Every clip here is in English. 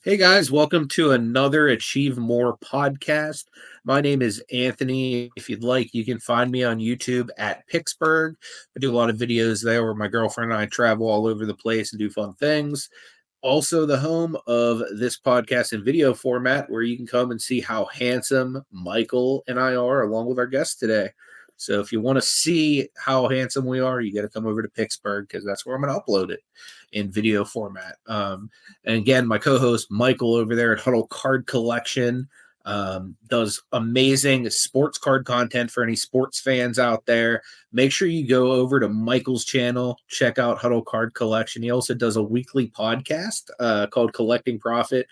Hey guys, welcome to another Achieve More podcast. My name is Anthony. If you'd like, you can find me on YouTube at Picksburgh. I do a lot of videos there where my girlfriend and I travel all over the place and do fun things. Also, the home of this podcast in video format where you can come and see how handsome Michael and I are, along with our guest today. So, if you want to see how handsome we are, you got to come over to Picksburgh because that's where I'm going to upload it in video format. And again, my co-host Michael over there at Huddle Card Collection does amazing sports card content for any sports fans out there. Make sure you go over to Michael's channel, check out Huddle Card Collection. He also does a weekly podcast called Collecting Profit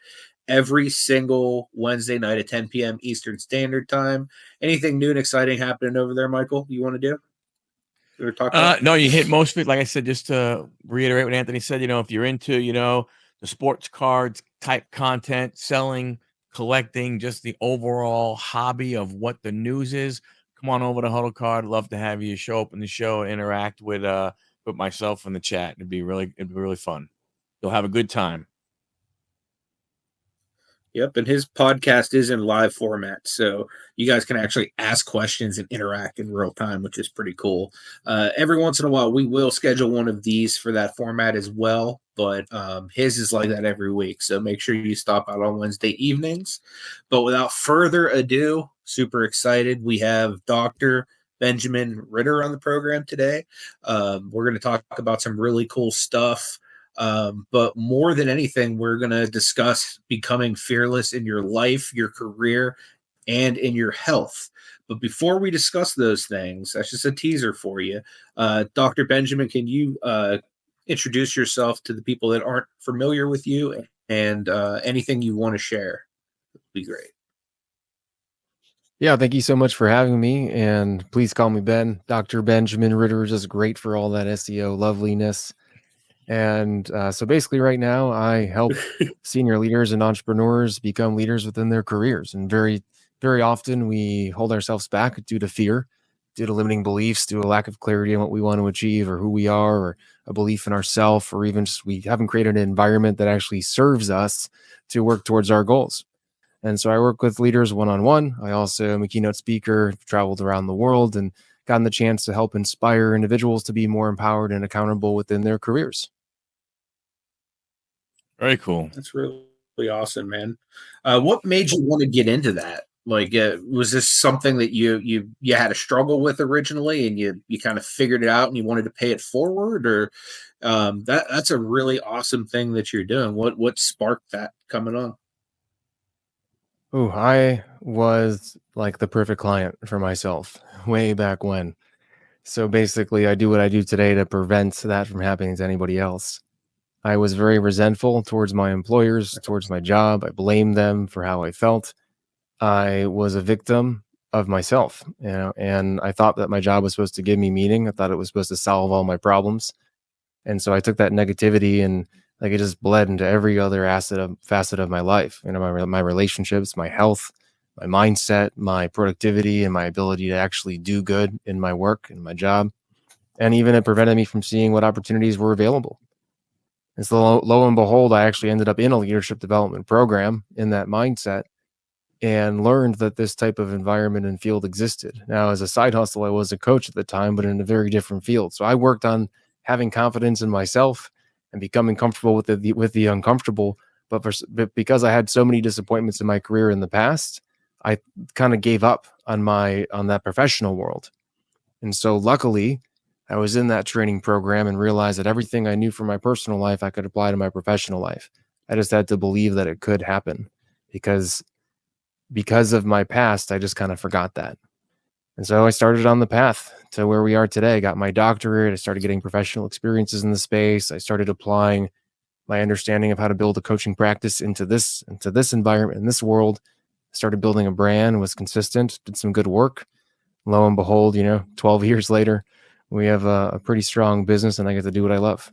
every single Wednesday night at 10 p.m. Eastern Standard Time. Anything new and exciting happening over there, Michael, you want to do? Or talk about? No, you hit most of it. Like I said, just to reiterate what Anthony said, if you're into, the sports cards type content, selling, collecting, just the overall hobby of what the news is, come on over to Huddle Card. Love to have you show up in the show and interact with myself in the chat. It'd be really fun. You'll have a good time. Yep, and his podcast is in live format, so you guys can actually ask questions and interact in real time, which is pretty cool. Every once in a while, we will schedule one of these for that format as well, but his is like that every week, so make sure you stop out on Wednesday evenings. But without further ado, super excited. We have Dr. Benjamin Ritter on the program today. We're going to talk about some really cool stuff. But more than anything, we're going to discuss becoming fearless in your life, your career, and in your health. But before we discuss those things, that's just a teaser for you. Dr. Benjamin, can you introduce yourself to the people that aren't familiar with you and anything you want to share? Would be great. Yeah, thank you so much for having me. And please call me Ben. Dr. Benjamin Ritter is just great for all that SEO loveliness. And so basically, right now, I help senior leaders and entrepreneurs become leaders within their careers. And very, very often, we hold ourselves back due to fear, due to limiting beliefs, due to a lack of clarity on what we want to achieve or who we are, or a belief in ourselves, or even just we haven't created an environment that actually serves us to work towards our goals. And so I work with leaders one-on-one. I also am a keynote speaker, traveled around the world, and gotten the chance to help inspire individuals to be more empowered and accountable within their careers. Very cool. That's really awesome, man. What made you want to get into that? Like, was this something that you had a struggle with originally, and you kind of figured it out, and you wanted to pay it forward, or that's a really awesome thing that you're doing. What sparked that coming on? Oh, I was like the perfect client for myself way back when. So basically, I do what I do today to prevent that from happening to anybody else. I was very resentful towards my employers, towards my job. I blamed them for how I felt. I was a victim of myself, and I thought that my job was supposed to give me meaning. I thought it was supposed to solve all my problems. And so I took that negativity and like it just bled into every other facet of my life. My relationships, my health, my mindset, my productivity, and my ability to actually do good in my work and my job. And even it prevented me from seeing what opportunities were available. And so lo and behold, I actually ended up in a leadership development program in that mindset and learned that this type of environment and field existed. Now, as a side hustle, I was a coach at the time, but in a very different field. So I worked on having confidence in myself and becoming comfortable with the uncomfortable. But because I had so many disappointments in my career in the past, I kind of gave up on that professional world. And so luckily, I was in that training program and realized that everything I knew from my personal life, I could apply to my professional life. I just had to believe that it could happen because of my past, I just kind of forgot that. And so I started on the path to where we are today. I got my doctorate. I started getting professional experiences in the space. I started applying my understanding of how to build a coaching practice into this environment, in this world. Started building a brand, was consistent, did some good work. Lo and behold, 12 years later, we have a pretty strong business and I get to do what I love.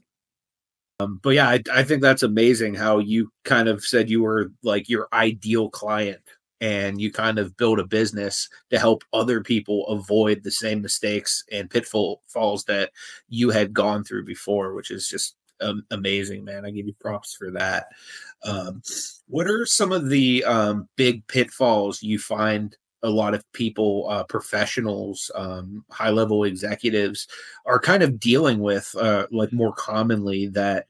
But yeah, I think that's amazing how you kind of said you were like your ideal client and you kind of build a business to help other people avoid the same mistakes and pitfalls that you had gone through before, which is just amazing, man. I give you props for that. Um, what are some of the big pitfalls you find a lot of people, professionals, high level executives, are kind of dealing with, like more commonly that,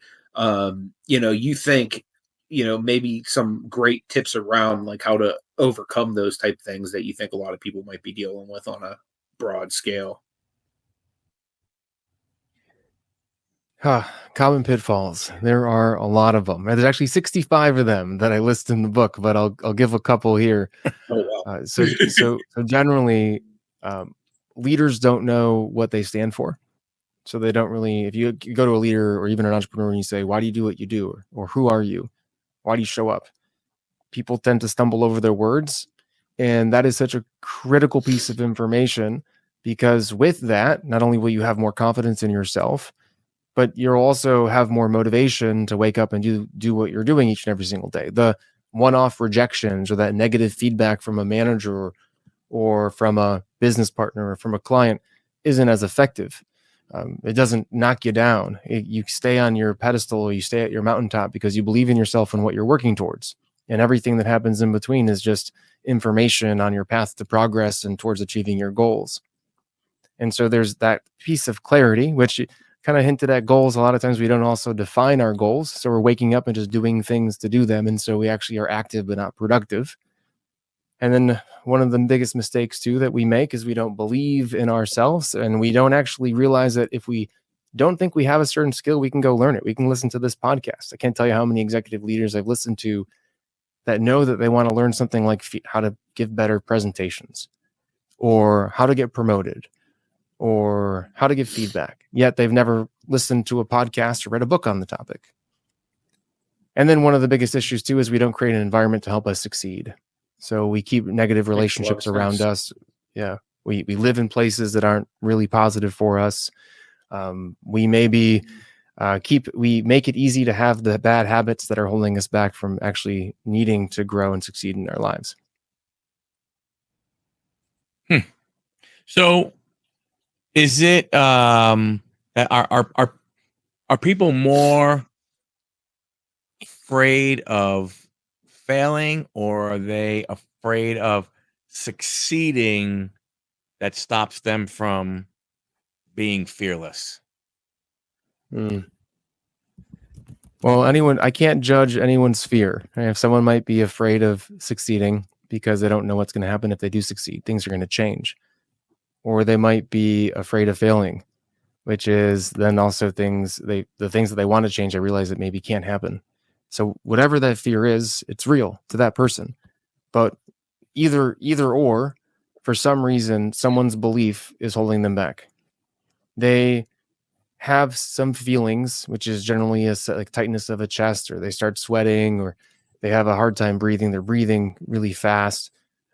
you think, maybe some great tips around like how to overcome those type things that you think a lot of people might be dealing with on a broad scale? Common pitfalls. There are a lot of them. There's actually 65 of them that I list in the book, but I'll give a couple here. Oh, wow. So generally, um, leaders don't know what they stand for. So they don't really. If you go to a leader or even an entrepreneur and you say, "Why do you do what you do?" or "Who are you? Why do you show up?" People tend to stumble over their words, and that is such a critical piece of information because with that, not only will you have more confidence in yourself, but you'll also have more motivation to wake up and do what you're doing each and every single day. The one-off rejections or that negative feedback from a manager or from a business partner or from a client isn't as effective. It doesn't knock you down. You stay on your pedestal, you stay at your mountaintop because you believe in yourself and what you're working towards. And everything that happens in between is just information on your path to progress and towards achieving your goals. And so there's that piece of clarity, which kind of hinted at goals. A lot of times we don't also define our goals. So we're waking up and just doing things to do them. And so we actually are active but not productive. And then one of the biggest mistakes too that we make is we don't believe in ourselves and we don't actually realize that if we don't think we have a certain skill, we can go learn it. We can listen to this podcast. I can't tell you how many executive leaders I've listened to that know that they want to learn something like how to give better presentations or how to get promoted or how to give feedback, yet they've never listened to a podcast or read a book on the topic. And then one of the biggest issues too is we don't create an environment to help us succeed. So we keep negative relationships around us. Yeah. We live in places that aren't really positive for us. We maybe we make it easy to have the bad habits that are holding us back from actually needing to grow and succeed in our lives. So is it are people more afraid of failing or are they afraid of succeeding that stops them from being fearless? Well, I can't judge anyone's fear. If someone might be afraid of succeeding because they don't know what's going to happen if they do succeed, things are going to change. Or they might be afraid of failing, which is then also the things that they want to change, I realize it maybe can't happen. So whatever that fear is, it's real to that person. But either or, for some reason, someone's belief is holding them back. They have some feelings, which is generally a like tightness of a chest, or they start sweating, or they have a hard time breathing. They're breathing really fast,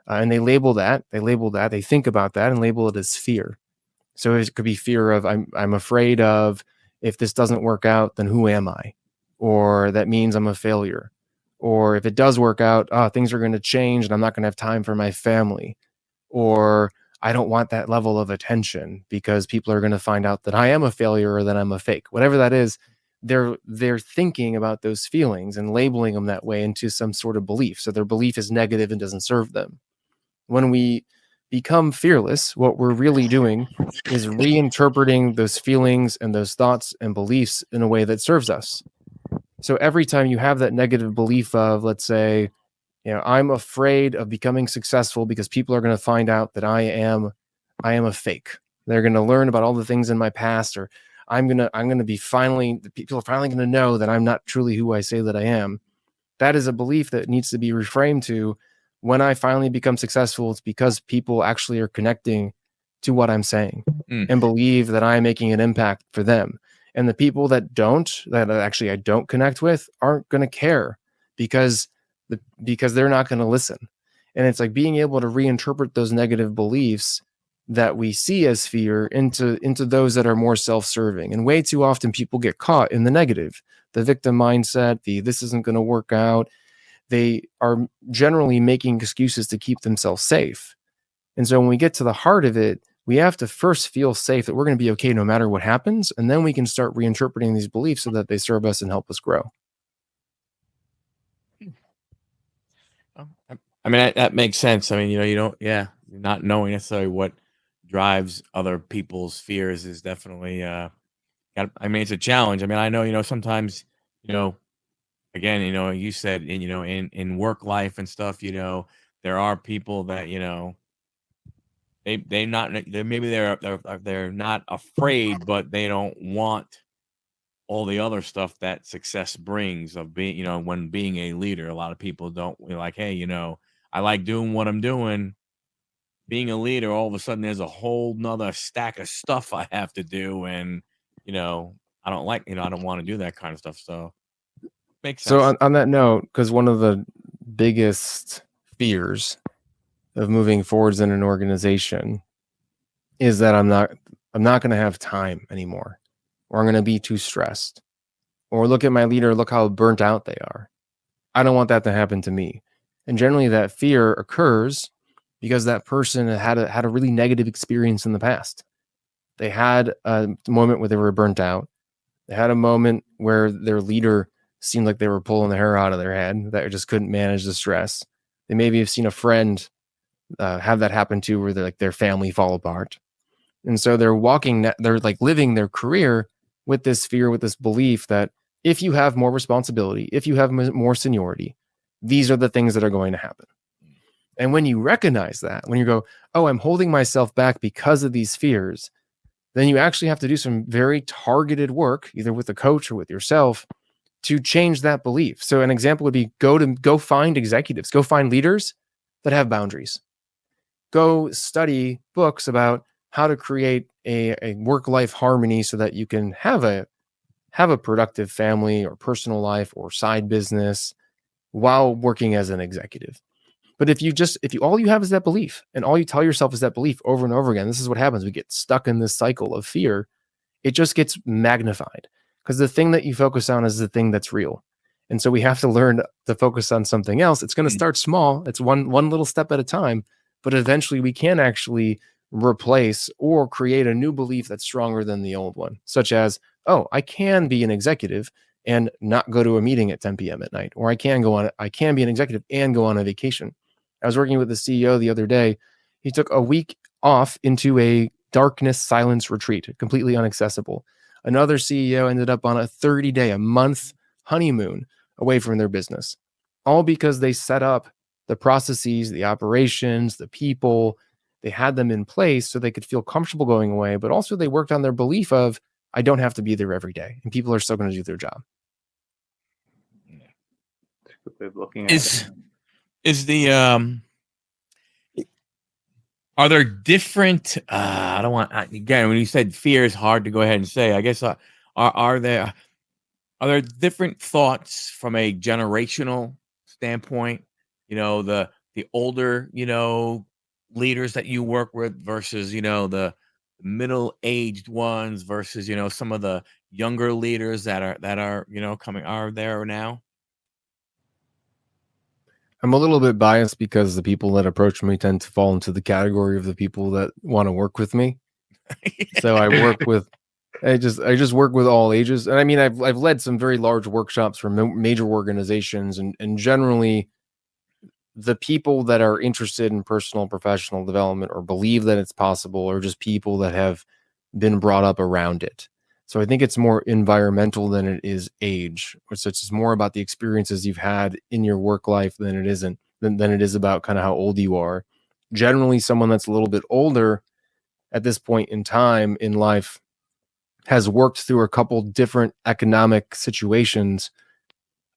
and they label that. They think about that and label it as fear. So it could be fear of I'm afraid of if this doesn't work out, then who am I? Or that means I'm a failure. Or if it does work out, things are going to change and I'm not going to have time for my family. Or I don't want that level of attention because people are going to find out that I am a failure or that I'm a fake. Whatever that is, they're thinking about those feelings and labeling them that way into some sort of belief. So their belief is negative and doesn't serve them. When we become fearless, what we're really doing is reinterpreting those feelings and those thoughts and beliefs in a way that serves us. So every time you have that negative belief of, let's say, I'm afraid of becoming successful because people are going to find out that I am a fake. They're going to learn about all the things in my past, or people are finally going to know that I'm not truly who I say that I am. That is a belief that needs to be reframed to, when I finally become successful, it's because people actually are connecting to what I'm saying and believe that I'm making an impact for them. And the people that I don't connect with aren't going to care because they're not going to listen. And it's like being able to reinterpret those negative beliefs that we see as fear into those that are more self-serving. And way too often people get caught in the negative, the victim mindset, this isn't going to work out. They are generally making excuses to keep themselves safe. And so when we get to the heart of it, we have to first feel safe that we're going to be okay no matter what happens. And then we can start reinterpreting these beliefs so that they serve us and help us grow. I mean, that makes sense. I mean, you don't, not knowing necessarily what drives other people's fears is definitely, I mean, it's a challenge. I mean, I know, sometimes, again, you said, in work life and stuff, there are people that, they're not afraid, but they don't want all the other stuff that success brings of being, when being a leader. A lot of people don't like, hey, I like doing what I'm doing. Being a leader, all of a sudden there's a whole nother stack of stuff I have to do. And, I don't like, I don't want to do that kind of stuff. So makes sense. So on that note, because one of the biggest fears of moving forwards in an organization is that I'm not going to have time anymore, or I'm going to be too stressed, or look at my leader, look how burnt out they are. I don't want that to happen to me. And generally that fear occurs because that person had a really negative experience in the past. They had a moment where they were burnt out. They had a moment where their leader seemed like they were pulling the hair out of their head, that just couldn't manage the stress. They maybe have seen a friend have that happen to, where their family fall apart. And so they're living their career with this fear, with this belief that if you have more responsibility, if you have more seniority, these are the things that are going to happen. And when you recognize that, when you go, oh, I'm holding myself back because of these fears, then you actually have to do some very targeted work, either with a coach or with yourself, to change that belief. So an example would be go find executives, go find leaders that have boundaries. Go study books about how to create a work-life harmony so that you can have a productive family or personal life or side business while working as an executive. But if you all you have is that belief, and all you tell yourself is that belief over and over again, this is what happens. We get stuck in this cycle of fear. It just gets magnified because the thing that you focus on is the thing that's real. And so we have to learn to focus on something else. It's going to start small. It's one little step at a time, but eventually we can actually replace or create a new belief that's stronger than the old one, such as, oh, I can be an executive and not go to a meeting at 10 p.m. at night, or I can be an executive and go on a vacation. I was working with the CEO the other day. He took a week off into a darkness silence retreat, completely inaccessible. Another CEO ended up on a 30-day, a month honeymoon away from their business, all because they set up the processes, the operations, the people. They had them in place so they could feel comfortable going away, but also they worked on their belief of, I don't have to be there every day, and people are still going to do their job. Looking at are there different I don't want, again, when you said fear is hard to go ahead and say, I guess, are there different thoughts from a generational standpoint, the older, leaders that you work with versus, the middle-aged ones versus, some of the younger leaders that are coming are there now? I'm a little bit biased because the people that approach me tend to fall into the category of the people that want to work with me. So I just work with all ages. And I mean, I've led some very large workshops for major organizations, and generally the people that are interested in personal and professional development or believe that it's possible are just people that have been brought up around it. So I think it's more environmental than it is age, or so it's more about the experiences you've had in your work life than it is about kind of how old you are. Generally, someone that's a little bit older at this point in time in life has worked through a couple different economic situations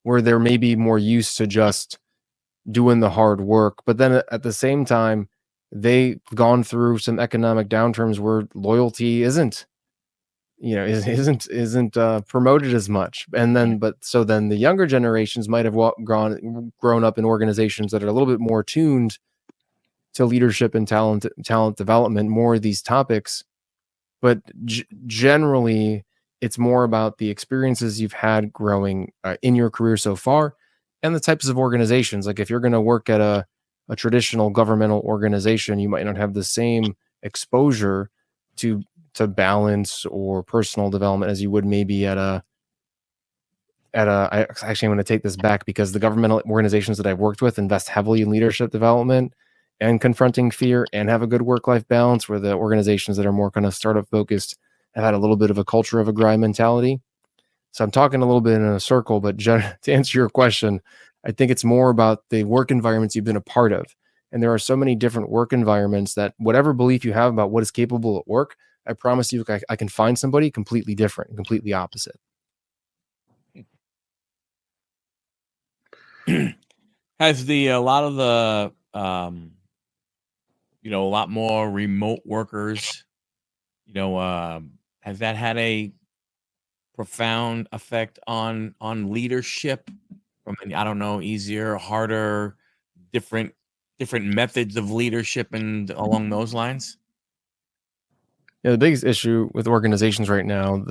where they're maybe more used to just doing the hard work, but then at the same time, they've gone through some economic downturns where loyalty isn't promoted as much. And then, then the younger generations might have grown up in organizations that are a little bit more tuned to leadership and talent development, more of these topics. But generally, it's more about the experiences you've had growing in your career so far, and the types of organizations. Like if you're going to work at a traditional governmental organization, you might not have the same exposure to balance or personal development as you would maybe at a actually I'm going to take this back, because the governmental organizations that I've worked with invest heavily in leadership development and confronting fear and have a good work-life balance, where the organizations that are more kind of startup focused have had a little bit of a culture of a grind mentality. So I'm talking a little bit in a circle, but to answer your question, I think it's more about the work environments you've been a part of. And there are so many different work environments that whatever belief you have about what is capable at work, I promise you, I can find somebody completely different, completely opposite. Has a lot of the a lot more remote workers, has that had a profound effect on leadership? From, I don't know, easier, harder, different methods of leadership and along those lines? Yeah, the biggest issue with organizations right now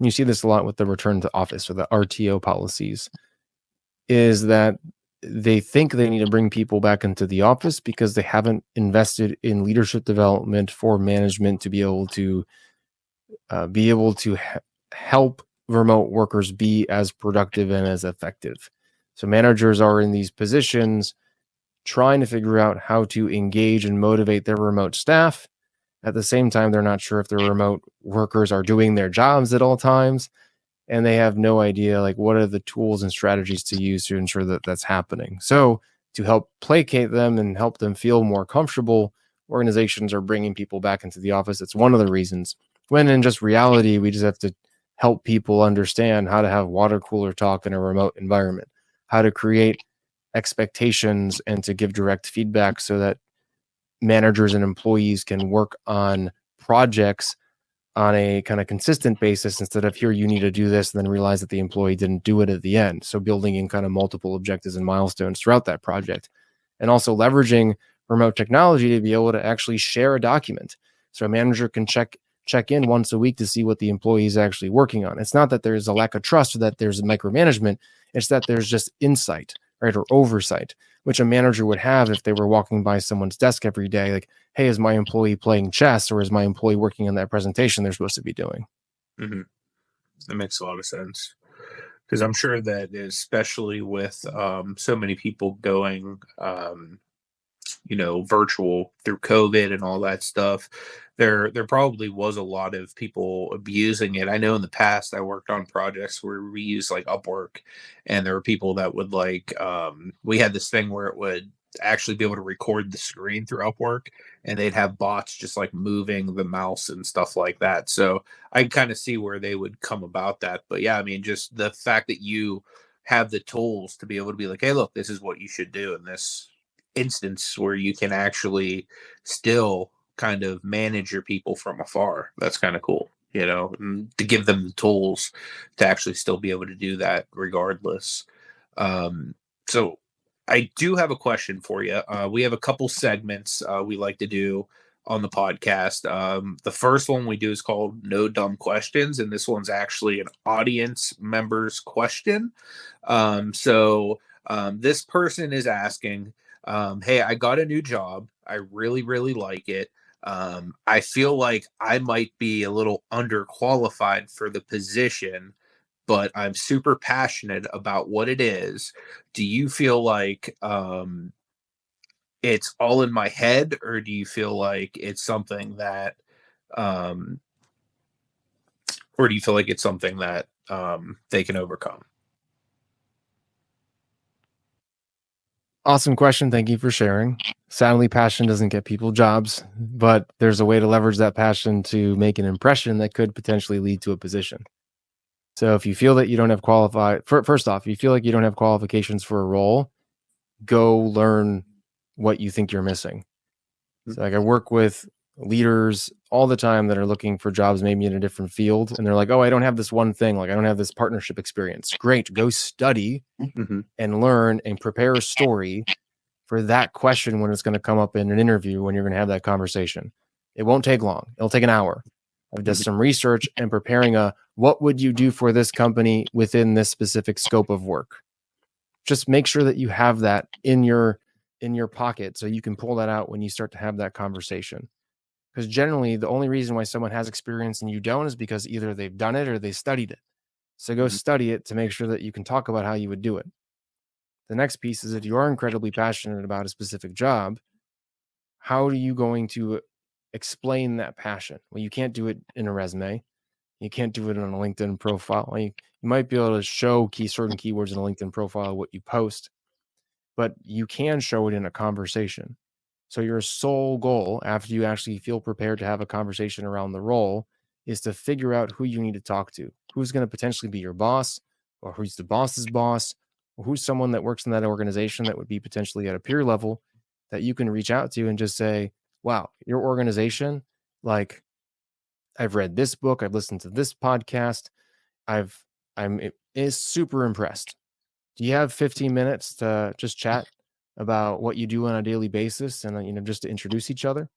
you see this a lot with the return to office or the RTO policies, is that they think they need to bring people back into the office because they haven't invested in leadership development for management to be able to help remote workers be as productive and as effective. So managers are in these positions trying to figure out how to engage and motivate their remote staff. At the same time, they're not sure if their remote workers are doing their jobs at all times, and they have no idea like what are the tools and strategies to use to ensure that that's happening. So to help placate them and help them feel more comfortable, organizations are bringing people back into the office. It's one of the reasons. When in just reality, we just have to help people understand how to have water cooler talk in a remote environment, how to create expectations and to give direct feedback so that managers and employees can work on projects on a kind of consistent basis, instead of here, you need to do this, and then realize that the employee didn't do it at the end. So building in kind of multiple objectives and milestones throughout that project, and also leveraging remote technology to be able to actually share a document. So a manager can check in once a week to see what the employee is actually working on. It's not that there's a lack of trust or that there's a micromanagement. It's that there's just insight, right? Or oversight, which a manager would have if they were walking by someone's desk every day. Like, hey, is my employee playing chess, or is my employee working on that presentation they're supposed to be doing? Mm-hmm. That makes a lot of sense, because I'm sure that especially with so many people going virtual through COVID and all that stuff, there probably was a lot of people abusing it. I know in the past I worked on projects where we used like Upwork, and there were people that would we had this thing where it would actually be able to record the screen through Upwork, and they'd have bots just like moving the mouse and stuff like that. So I kind of see where they would come about that. But yeah, I mean, just the fact that you have the tools to be able to be like, hey, look, this is what you should do in this instance, where you can actually still kind of manage your people from afar. That's kind of cool, to give them the tools to actually still be able to do that regardless. So I do have a question for you. We have a couple segments we like to do on the podcast. The first one we do is called No Dumb Questions, and this one's actually an audience member's question. This person is asking, hey, I got a new job. I really, really like it. I feel like I might be a little underqualified for the position, but I'm super passionate about what it is. Do you feel like it's all in my head, or do you feel like it's something that, um, they can overcome? Awesome question. Thank you for sharing. Sadly, passion doesn't get people jobs, but there's a way to leverage that passion to make an impression that could potentially lead to a position. So if you feel that you don't have first off, if you feel like you don't have qualifications for a role, go learn what you think you're missing. So like I work with leaders all the time that are looking for jobs, maybe in a different field. And they're like, oh, I don't have this one thing. Like I don't have this partnership experience. Great. Go study and learn and prepare a story for that question when it's going to come up in an interview, when you're going to have that conversation. It won't take long. It'll take an hour. I've done some research and preparing what would you do for this company within this specific scope of work. Just make sure that you have that in your pocket so you can pull that out when you start to have that conversation. Because generally, the only reason why someone has experience and you don't is because either they've done it or they studied it. So go Mhm. study it to make sure that you can talk about how you would do it. The next piece is if you are incredibly passionate about a specific job, how are you going to explain that passion? Well, you can't do it in a resume. You can't do it on a LinkedIn profile. You might be able to show certain keywords in a LinkedIn profile, what you post, but you can show it in a conversation. So your sole goal after you actually feel prepared to have a conversation around the role is to figure out who you need to talk to. Who's going to potentially be your boss, or who's the boss's boss, or who's someone that works in that organization that would be potentially at a peer level that you can reach out to and just say, "Wow, your organization, like I've read this book, I've listened to this podcast, I've I'm is super impressed. Do you have 15 minutes to just chat about what you do on a daily basis and just to introduce each other?"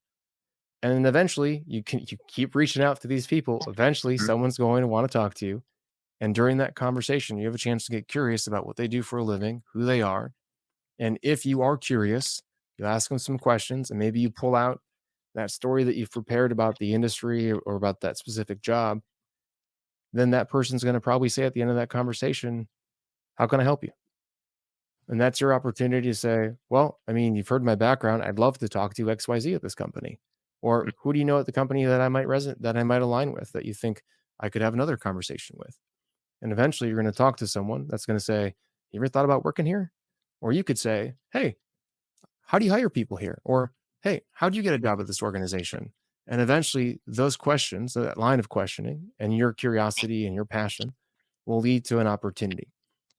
And then eventually you keep reaching out to these people. Eventually Mhm. someone's going to want to talk to you. And during that conversation, you have a chance to get curious about what they do for a living, who they are. And if you are curious, you ask them some questions and maybe you pull out that story that you've prepared about the industry or about that specific job. Then that person's going to probably say at the end of that conversation, "How can I help you?" And that's your opportunity to say, "Well, I mean, you've heard my background. I'd love to talk to XYZ at this company." Or who do you know at the company that I might align with that you think I could have another conversation with? And eventually you're going to talk to someone that's going to say, "You ever thought about working here?" Or you could say, "Hey, how do you hire people here?" Or, "Hey, how do you get a job at this organization?" And eventually those questions, that line of questioning and your curiosity and your passion will lead to an opportunity.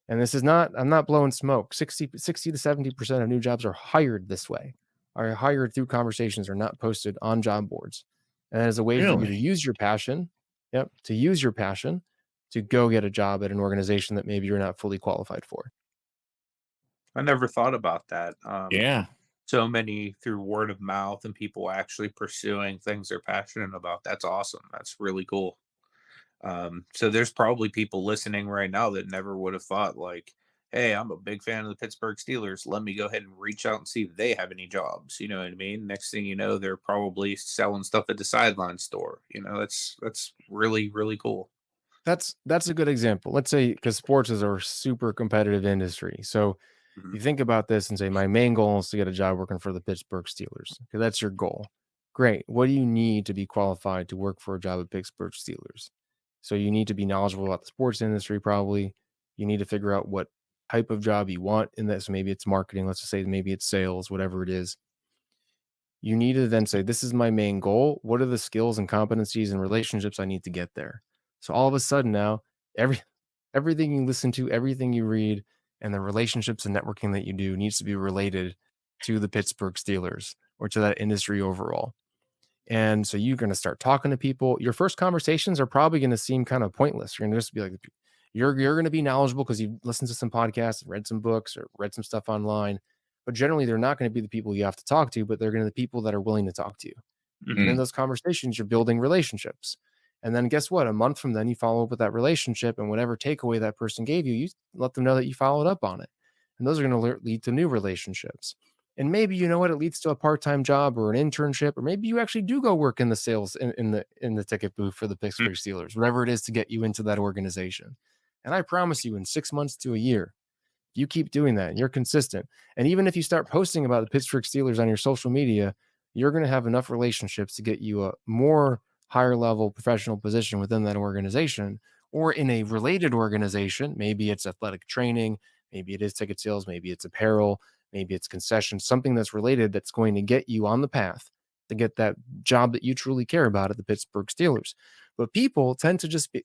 And this is not, I'm not blowing smoke. 60 to 70% of new jobs are hired this way, are hired through conversations, or not posted on job boards. And as a way for you to Really? use your passion, yep, to use your passion to go get a job at an organization that maybe you're not fully qualified for. I never thought about that. Yeah. So many through word of mouth and people actually pursuing things they're passionate about. That's awesome. That's really cool. So there's probably people listening right now that never would have thought like, "Hey, I'm a big fan of the Pittsburgh Steelers. Let me go ahead and reach out and see if they have any jobs." You know what I mean? Next thing you know, they're probably selling stuff at the sideline store. That's really really cool. That's a good example. Let's say because sports is a super competitive industry. So Mhm. you think about this and say, my main goal is to get a job working for the Pittsburgh Steelers. Okay, that's your goal. Great. What do you need to be qualified to work for a job at Pittsburgh Steelers? So you need to be knowledgeable about the sports industry, probably. You need to figure out what type of job you want in that. So maybe it's marketing. Let's just say maybe it's sales, whatever it is. You need to then say, this is my main goal. What are the skills and competencies and relationships I need to get there? So all of a sudden now, every everything you listen to, everything you read, and the relationships and networking that you do needs to be related to the Pittsburgh Steelers or to that industry overall. And so you're going to start talking to people. Your first conversations are probably going to seem kind of pointless. You're going to just be like, you're going to be knowledgeable because you've listened to some podcasts, read some books, or read some stuff online. But generally, they're not going to be the people you have to talk to, but they're going to be the people that are willing to talk to you. And in Mhm. those conversations, you're building relationships. And then guess what? A month from then, you follow up with that relationship, and whatever takeaway that person gave you, you let them know that you followed up on it. And those are going to lead to new relationships. And maybe you know what, it leads to a part-time job or an internship, or maybe you actually do go work in the sales in the ticket booth for the Mhm. Pittsburgh Steelers, whatever it is to get you into that organization. And I promise you, in 6 months to a year, you keep doing that and you're consistent. And even if you start posting about the Pittsburgh Steelers on your social media, you're going to have enough relationships to get you a more higher level professional position within that organization or in a related organization. Maybe it's athletic training, maybe it is ticket sales, maybe it's apparel, maybe it's concessions, something that's related that's going to get you on the path to get that job that you truly care about at the Pittsburgh Steelers. But people tend to just be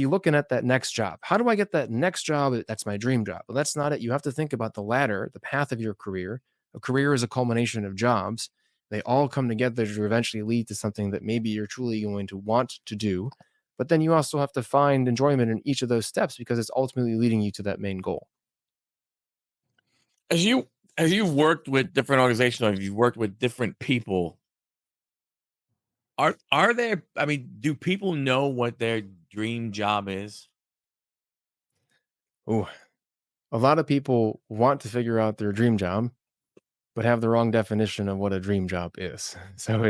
looking at that next job. How do I get that next job? That's my dream job. Well, that's not it. You have to think about the ladder, the path of your career. A career is a culmination of jobs. They all come together to eventually lead to something that maybe you're truly going to want to do. But then you also have to find enjoyment in each of those steps because it's ultimately leading you to that main goal. As you as you've worked with different organizations, or you've worked with different people, are there? I mean, do people know what their dream job is? Oh, a lot of people want to figure out their dream job, but have the wrong definition of what a dream job is. So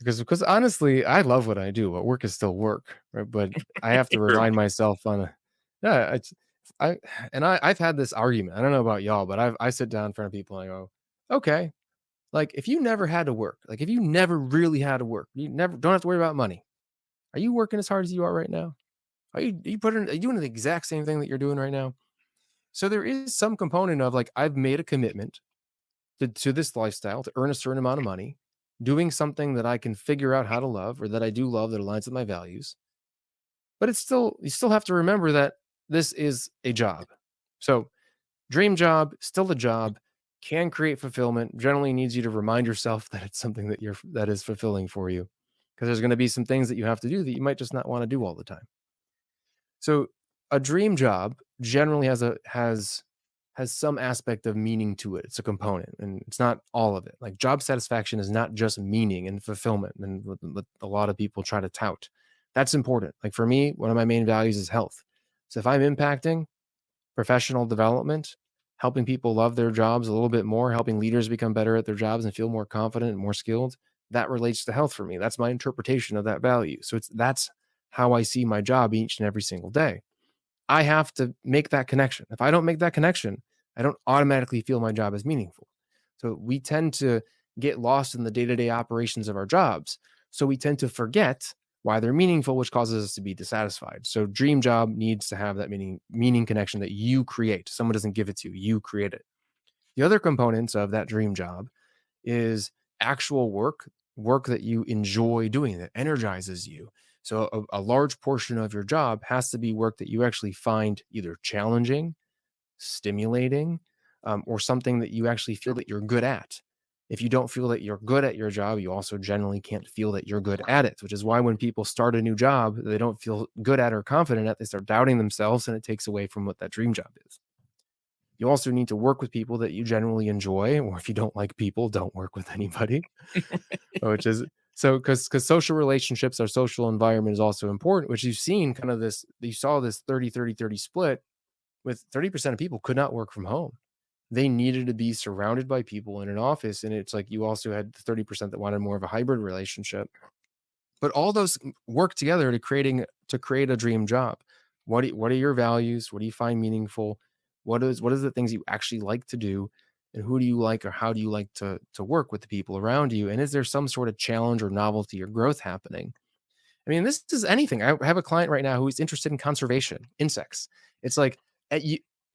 because honestly, I love what I do, but work is still work, right? But I have to True. remind myself on a yeah, it's I I've had this argument. I don't know about y'all, but I sit down in front of people and I go, okay, like if you never had to work, like if you never really had to work, you never don't have to worry about money. Are you working as hard as you are right now? Are you doing the exact same thing that you're doing right now? So there is some component of like I've made a commitment to this lifestyle to earn a certain amount of money, doing something that I can figure out how to love or that I do love that aligns with my values. But it's still you still have to remember that this is a job. So dream job, still a job, can create fulfillment. Generally needs you to remind yourself that it's something that is fulfilling for you. Because there's going to be some things that you have to do that you might just not want to do all the time. So a dream job generally has some aspect of meaning to it. It's a component, and it's not all of it. Like job satisfaction is not just meaning and fulfillment, and what a lot of people try to tout. That's important. Like for me, one of my main values is health. So if I'm impacting professional development, helping people love their jobs a little bit more, helping leaders become better at their jobs and feel more confident and more skilled, that relates to health for me. That's my interpretation of that value. So that's how I see my job each and every single day. I have to make that connection. If I don't make that connection, I don't automatically feel my job as meaningful. So we tend to get lost in the day-to-day operations of our jobs. So we tend to forget why they're meaningful, which causes us to be dissatisfied. So dream job needs to have that meaning connection that you create. Someone doesn't give it to you, you create it. The other components of that dream job is actual work that you enjoy doing that energizes you. So a large portion of your job has to be work that you actually find either challenging, stimulating, or something that you actually feel that you're good at. If you don't feel that you're good at your job, you also generally can't feel that you're good at it, which is why when people start a new job, they don't feel good at or confident at, they start doubting themselves and it takes away from what that dream job is. You also need to work with people that you generally enjoy, or if you don't like people, don't work with anybody. Which is so because social relationships, our social environment is also important, which you've seen kind of this, you saw this 30-30-30 split with 30% of people could not work from home. They needed to be surrounded by people in an office. And it's like you also had the 30% that wanted more of a hybrid relationship. But all those work together to create a dream job. What are your values? What do you find meaningful? What is the things you actually like to do? And who do you like or how do you like to work with the people around you? And is there some sort of challenge or novelty or growth happening? I mean, this is anything. I have a client right now who's interested in conservation, insects. It's like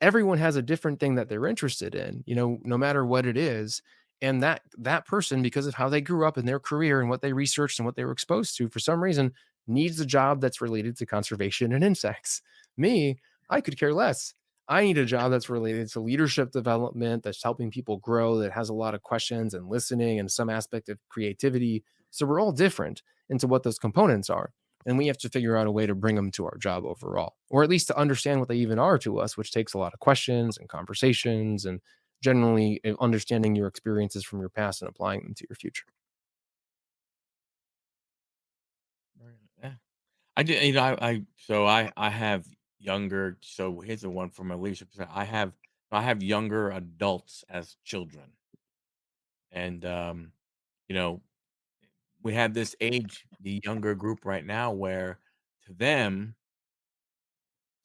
everyone has a different thing that they're interested in, no matter what it is. And that person, because of how they grew up in their career and what they researched and what they were exposed to, for some reason, needs a job that's related to conservation and insects. Me, I could care less. I need a job that's related to leadership development, that's helping people grow, that has a lot of questions and listening and some aspect of creativity. So we're all different into what those components are. And we have to figure out a way to bring them to our job overall, or at least to understand what they even are to us, which takes a lot of questions and conversations and generally understanding your experiences from your past and applying them to your future. Right. Yeah. I did, I have younger. So here's the one from my leadership perspective. I have younger adults as children, and you know, we have this age, the younger group right now, where to them,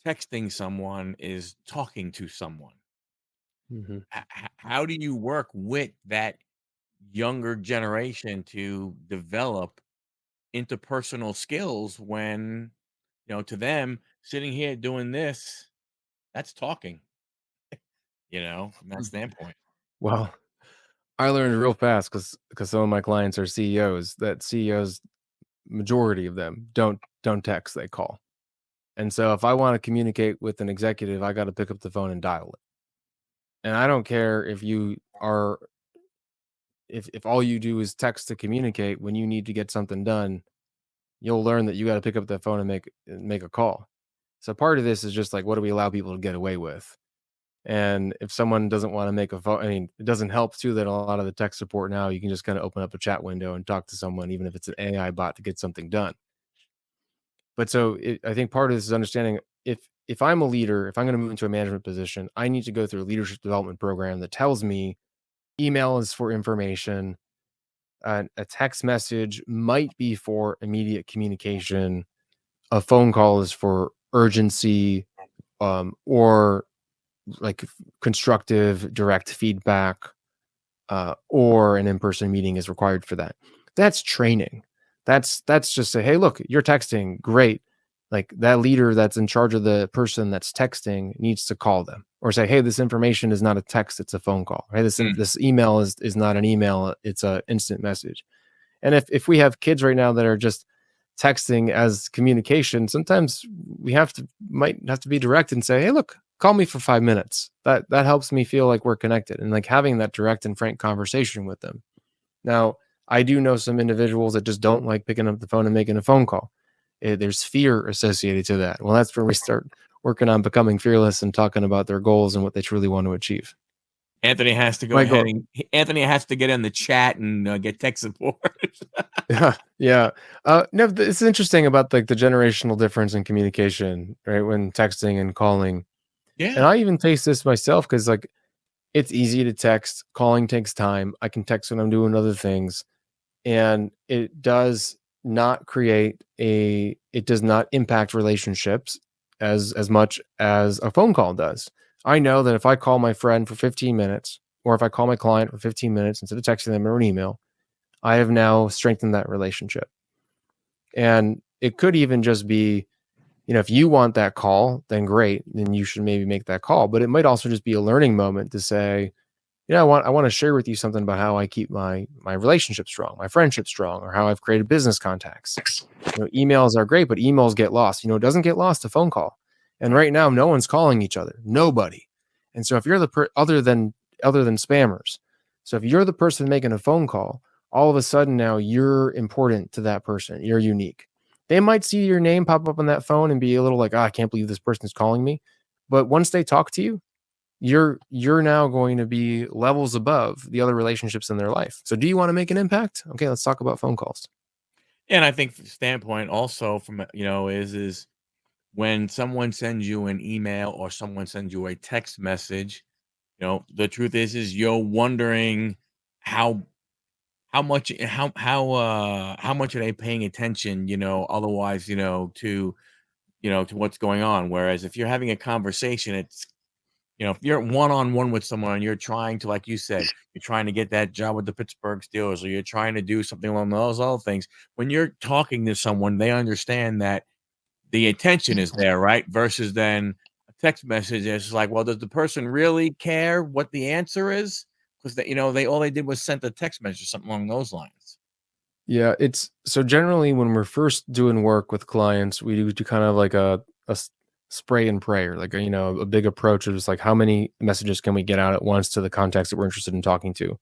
texting someone is talking to someone. Mhm. How do you work with that younger generation to develop interpersonal skills when, to them, sitting here doing this, that's talking, from that standpoint. Well, I learned real fast because some of my clients are CEOs that CEOs, majority of them don't text, they call. And so if I want to communicate with an executive, I got to pick up the phone and dial it. And I don't care if you are if all you do is text to communicate. When you need to get something done, you'll learn that you got to pick up that phone and make a call. So part of this is just like, what do we allow people to get away with? And if someone doesn't want to make a phone, I mean, it doesn't help too that a lot of the tech support now, you can just kind of open up a chat window and talk to someone, even if it's an AI bot to get something done. But I think part of this is understanding if I'm a leader, if I'm going to move into a management position, I need to go through a leadership development program that tells me email is for information, a text message might be for immediate communication. A phone call is for urgency, or like constructive direct feedback, or an in-person meeting is required for that. That's training. That's just say, hey, look, you're texting, great. Like that leader that's in charge of the person that's texting needs to call them or say, hey, this information is not a text, it's a phone call. Hey, this email is not an email, it's a instant message. And if we have kids right now that are just texting as communication, sometimes might have to be direct and say, hey, look, call me for 5 minutes. That helps me feel like we're connected, and like having that direct and frank conversation with them. Now, I do know some individuals that just don't like picking up the phone and making a phone call. There's fear associated to that. Well, that's where we start working on becoming fearless and talking about their goals and what they truly want to achieve. Anthony has to go ahead and Anthony has to get in the chat and get tech support. Yeah. No, it's interesting about the generational difference in communication, right? When texting and calling. Yeah. And I even face this myself because like it's easy to text. Calling takes time. I can text when I'm doing other things. And it does not impact relationships as much as a phone call does. I know that if I call my friend for 15 minutes, or if I call my client for 15 minutes instead of texting them or an email, I have now strengthened that relationship. And it could even just be, if you want that call, then great, then you should maybe make that call. But it might also just be a learning moment to say, I want to share with you something about how I keep my relationship strong, my friendship strong, or how I've created business contacts. Emails are great, but emails get lost. It doesn't get lost, a phone call. And right now, no one's calling each other, nobody. And so if you're other than spammers, so if you're the person making a phone call, all of a sudden now you're important to that person. You're unique. They might see your name pop up on that phone and be a little like, I can't believe this person is calling me. But once they talk to you, you're now going to be levels above the other relationships in their life. So do you want to make an impact? Okay, let's talk about phone calls. And I think from the standpoint also from, is when someone sends you an email or someone sends you a text message, the truth is you're wondering how much are they paying attention, otherwise, to what's going on. Whereas if you're having a conversation, it's, if you're one-on-one with someone and you're trying to, like you said, you're trying to get that job with the Pittsburgh Steelers, or you're trying to do something along those other things, when you're talking to someone, they understand that the attention is there, right? Versus then a text message is like, well, does the person really care what the answer is? Because they all they did was send a text message or something along those lines. Yeah, it's so generally when we're first doing work with clients, we do kind of like a spray and pray, or like a big approach of just like how many messages can we get out at once to the contacts that we're interested in talking to.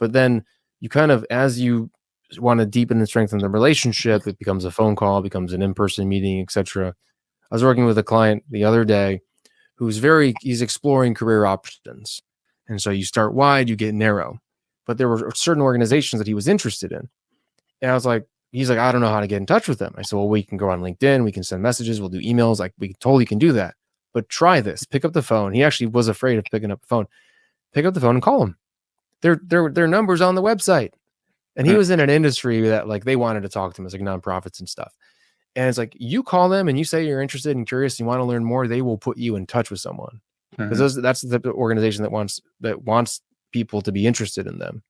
But then you kind of, as you want to deepen and strengthen the relationship, it becomes a phone call, becomes an in-person meeting, etc. I was working with a client the other day he's exploring career options. And so you start wide, you get narrow. But there were certain organizations that he was interested in. And I was like, he's like, I don't know how to get in touch with them. I said, well, we can go on LinkedIn, we can send messages, we'll do emails. Like, we totally can do that. But try this, pick up the phone. He actually was afraid of picking up the phone. Pick up the phone and call them. Their numbers on the website. And he was in an industry that like they wanted to talk to him, as like nonprofits and stuff. And it's like, you call them and you say you're interested and curious and you want to learn more, they will put you in touch with someone. Because that's the organization that wants people to be interested in them.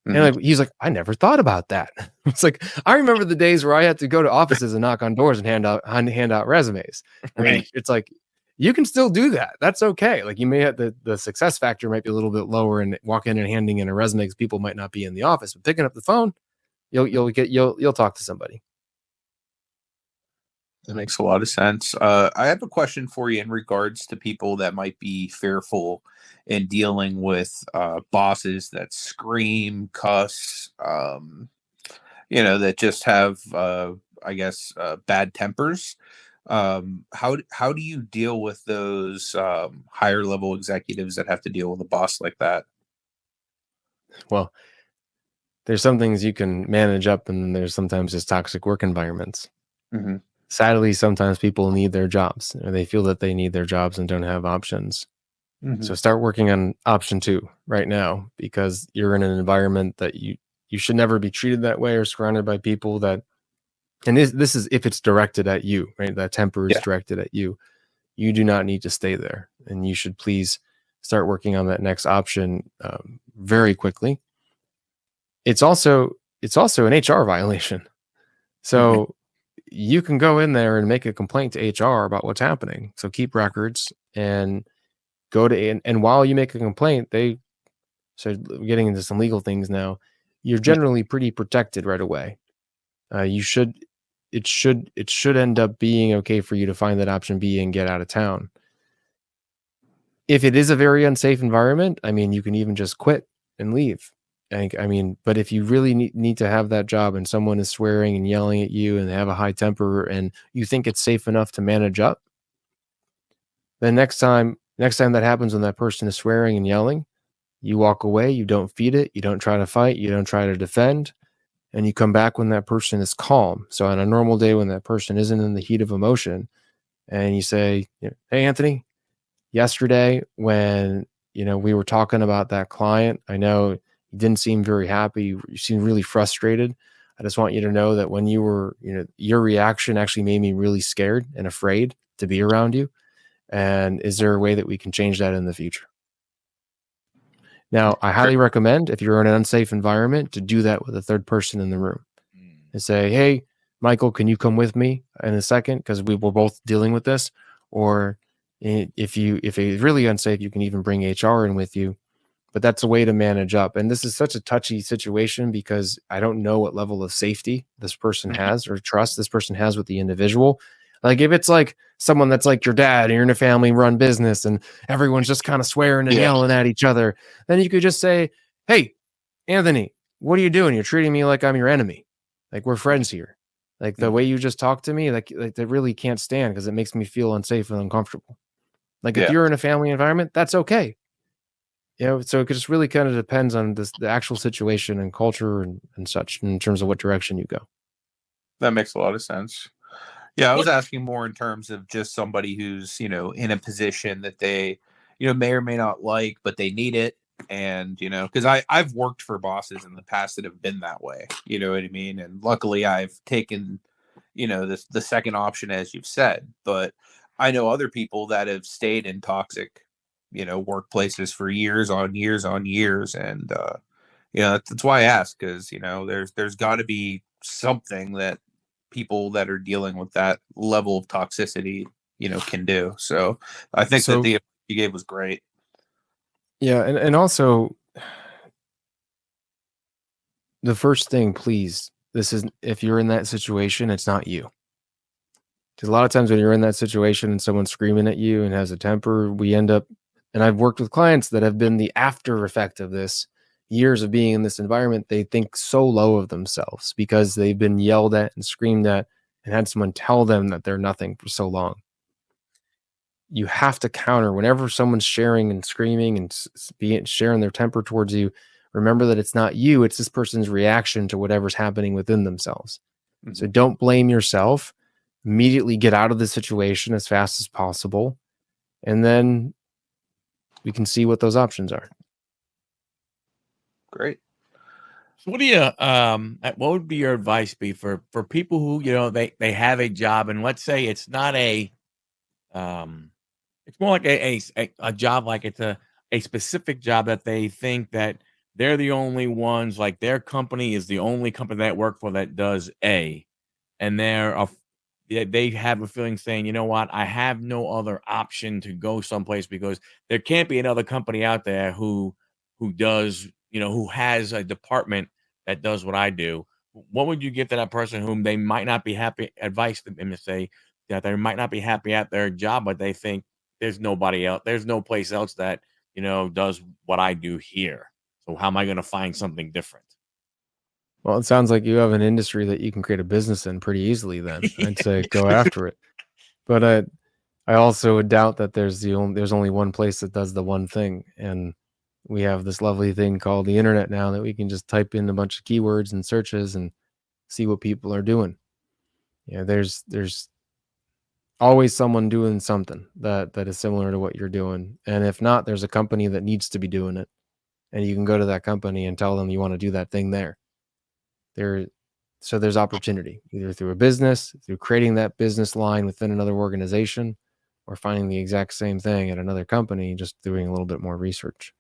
And like, he's like, I never thought about that. It's like, I remember the days where I had to go to offices and knock on doors and hand out resumes. I mean, it's like, you can still do that. That's okay. Like, you may have the success factor might be a little bit lower, and walk in and handing in a resume because people might not be in the office, but picking up the phone, you'll talk to somebody. That makes a lot of sense. I have a question for you in regards to people that might be fearful in dealing with bosses that scream, cuss, that just have, bad tempers. How do you deal with those higher level executives that have to deal with a boss like that? Well, there's some things you can manage up, and then there's sometimes just toxic work environments. Sadly, sometimes people need their jobs, or they feel that they need their jobs and don't have options. So start working on option 2 right now, because you're in an environment that you You should never be treated that way or surrounded by people that, and this is if it's directed at you, right? That temper is directed at you. You do not need to stay there, and you should please start working on that next option very quickly. It's also an HR violation. So you can go in there and make a complaint to HR about what's happening. So keep records and go to, and while you make a complaint, so getting into some legal things now, you're generally pretty protected right away. It should end up being okay for you to find that option B and get out of town. If it is a very unsafe environment, I mean, you can even just quit and leave. I mean, but if you really need to have that job and someone is swearing and yelling at you and they have a high temper and you think it's safe enough to manage up, then next time that happens when that person is swearing and yelling, you walk away, you don't feed it, you don't try to fight, you don't try to defend, and you come back when that person is calm. So on a normal day when that person isn't in the heat of emotion, and you say, "Hey, Anthony, yesterday when we were talking about that client, I know you didn't seem very happy, you seemed really frustrated. I just want you to know that when you were, your reaction actually made me really scared and afraid to be around you. And is there a way that we can change that in the future?" Now, I highly recommend, if you're in an unsafe environment, to do that with a third person in the room and say, "Hey, Michael, can you come with me in a second? Because we were both dealing with this." Or if it's really unsafe, you can even bring HR in with you. But that's a way to manage up. And this is such a touchy situation because I don't know what level of safety this person has or trust this person has with the individual. Like if it's like someone that's like your dad and you're in a family run business and everyone's just kind of swearing and yelling at each other, then you could just say, "Hey, Anthony, what are you doing? You're treating me like I'm your enemy. Like we're friends here. Like the way you just talk to me, like that really can't stand because it makes me feel unsafe and uncomfortable." Like if you're in a family environment, that's okay. So it just really kind of depends on the actual situation and culture and such in terms of what direction you go. That makes a lot of sense. Yeah, I was asking more in terms of just somebody who's, in a position that they, may or may not like, but they need it. And, because I've worked for bosses in the past that have been that way, you know what I mean? And luckily I've taken, the second option, as you've said, but I know other people that have stayed in toxic, workplaces for years on years on years. And, that's why I ask, because, there's got to be something that people that are dealing with that level of toxicity, can do. So I think that the advice you gave was great. Yeah, and also the first thing, please, this is if you're in that situation, it's not you. Because a lot of times when you're in that situation and someone's screaming at you and has a temper, we end up, and I've worked with clients that have been the after effect of this, years of being in this environment, they think so low of themselves because they've been yelled at and screamed at and had someone tell them that they're nothing for so long. You have to counter whenever someone's sharing and screaming and sharing their temper towards you. Remember that it's not you, it's this person's reaction to whatever's happening within themselves. So don't blame yourself. Immediately get out of the situation as fast as possible. And then we can see what those options are. Great. So what do you what would be your advice be for people who, they have a job and let's say it's not a it's more like a job, like it's a specific job that they think that they're the only ones, like their company is the only company that work for that does A, and they have a feeling saying, "You know what? I have no other option to go someplace because there can't be another company out there who does, who has a department that does what I do." What would you give to that person whom they might not be happy, advice to them to say that they might not be happy at their job, but they think there's nobody else, there's no place else that, does what I do here. So how am I going to find something different? Well, it sounds like you have an industry that you can create a business in pretty easily then. I'd say go after it. But I also would doubt that there's only one place that does the one thing. And we have this lovely thing called the internet now that we can just type in a bunch of keywords and searches and see what people are doing. There's always someone doing something that is similar to what you're doing. And if not, there's a company that needs to be doing it. And you can go to that company and tell them you want to do that thing there. So there's opportunity either through a business, through creating that business line within another organization, or finding the exact same thing at another company, just doing a little bit more research.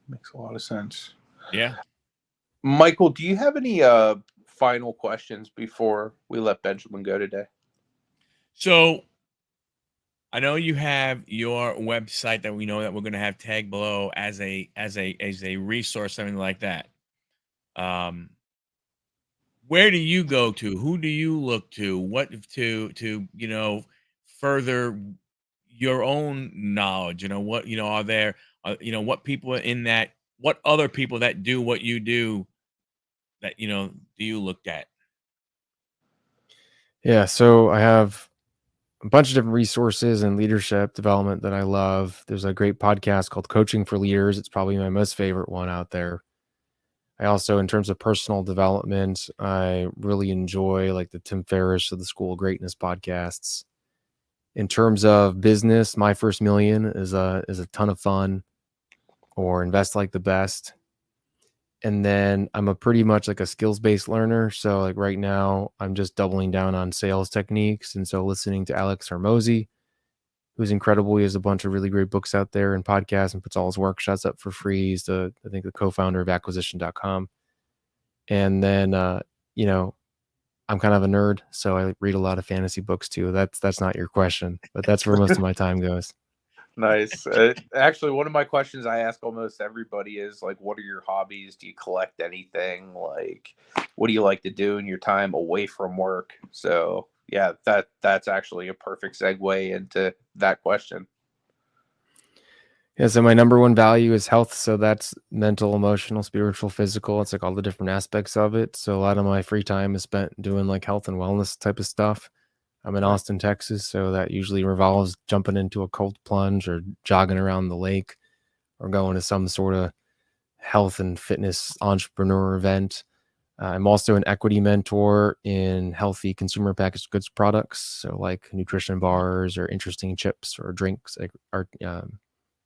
Makes a lot of sense. Yeah. Michael, do you have any final questions before we let Benjamin go today? So I know you have your website that we know that we're going to have tagged below as a resource, something like that. Where do you go to? Who do you look to? What to further your own knowledge? What are there? What people in that? What other people that do what you do that do you look at? Yeah, so I have a bunch of different resources and leadership development that I love. There's a great podcast called Coaching for Leaders. It's probably my most favorite one out there. I also, in terms of personal development, I really enjoy like the Tim Ferriss of the School of Greatness podcasts. In terms of business, My First Million is a ton of fun, or Invest Like the Best. And then I'm a pretty much like a skills-based learner. So like right now, I'm just doubling down on sales techniques. And so listening to Alex Hormozy, who's incredible. He has a bunch of really great books out there and podcasts and puts all his workshops up for free. He's I think the co-founder of acquisition.com. And then, I'm kind of a nerd, so I read a lot of fantasy books too. That's not your question, but that's where most of my time goes. Nice. Actually, one of my questions I ask almost everybody is like, what are your hobbies? Do you collect anything? Like, what do you like to do in your time away from work? So yeah, that's actually a perfect segue into that question. Yeah, so my number one value is health. So that's mental, emotional, spiritual, physical. It's like all the different aspects of it. So a lot of my free time is spent doing like health and wellness type of stuff. I'm in Nice. Austin, Texas, so that usually revolves jumping into a cold plunge or jogging around the lake or going to some sort of health and fitness entrepreneur event. I'm also an equity mentor in healthy consumer packaged goods products, so like nutrition bars or interesting chips or drinks,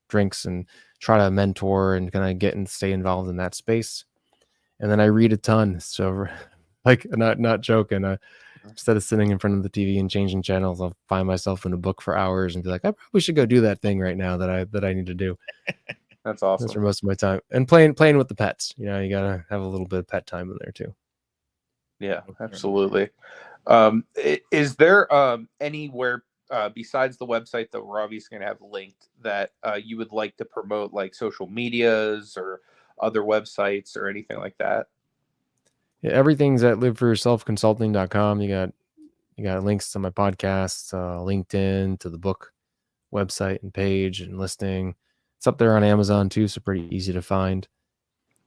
drinks, and try to mentor and kind of get and stay involved in that space. And then I read a ton, so like not joking. Instead of sitting in front of the TV and changing channels, I'll find myself in a book for hours and be like, I probably should go do that thing right now that I need to do. That's That's awesome. for most of my time. And playing with the pets. You gotta have a little bit of pet time in there too. Yeah, absolutely. Is there anywhere besides the website that we're obviously going to have linked that you would like to promote, like social medias or other websites or anything like that? Yeah, everything's at liveforyourselfconsulting.com. You got links to my podcasts, LinkedIn, to the book website and page and listing. It's up there on Amazon too, so pretty easy to find.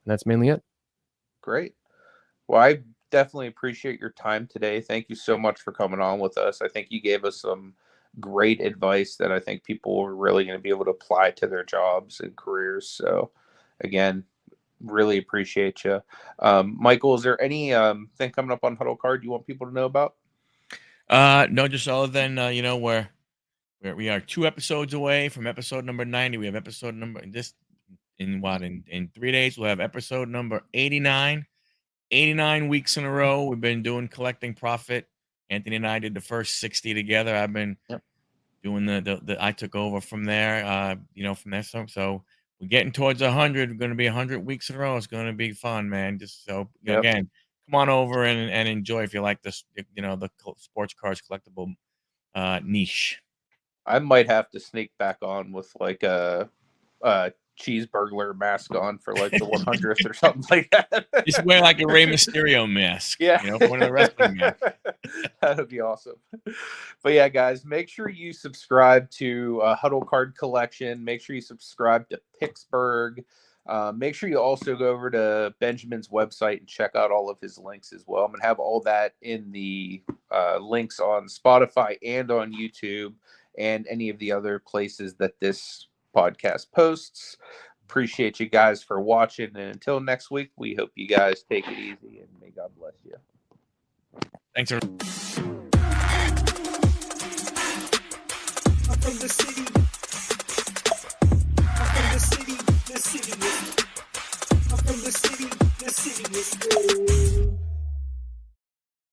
And that's mainly it. Great. Well, I definitely appreciate your time today. Thank you so much for coming on with us. I think you gave us some great advice that I think people are really going to be able to apply to their jobs and careers. So, again, really appreciate you. Michael, is there any thing coming up on Huddle Card you want people to know about? No, just other than we are 2 episodes away from episode number 90. We have episode number in 3 days we'll have episode number 89. 89 weeks in a row we've been doing collecting profit. Anthony and I did the first 60 together. I've been doing the I took over from there, from there. So we're getting towards 100. We're going to be 100 weeks in a row. It's going to be fun, man. Just so again, come on over and enjoy if you like this, the sports cars collectible niche. I might have to sneak back on with like a cheese burglar mask on for like the 100th or something like that. Just wear like a Rey Mysterio mask, one of the wrestling masks. That would be awesome. But yeah, guys, make sure you subscribe to Huddle Card Collection. Make sure you subscribe to Picksburgh. Make sure you also go over to Benjamin's website and check out all of his links as well. I'm going to have all that in the links on Spotify and on YouTube and any of the other places that this podcast posts. Appreciate you guys for watching. And until next week, we hope you guys take it easy and may God bless you. Thanks, everyone.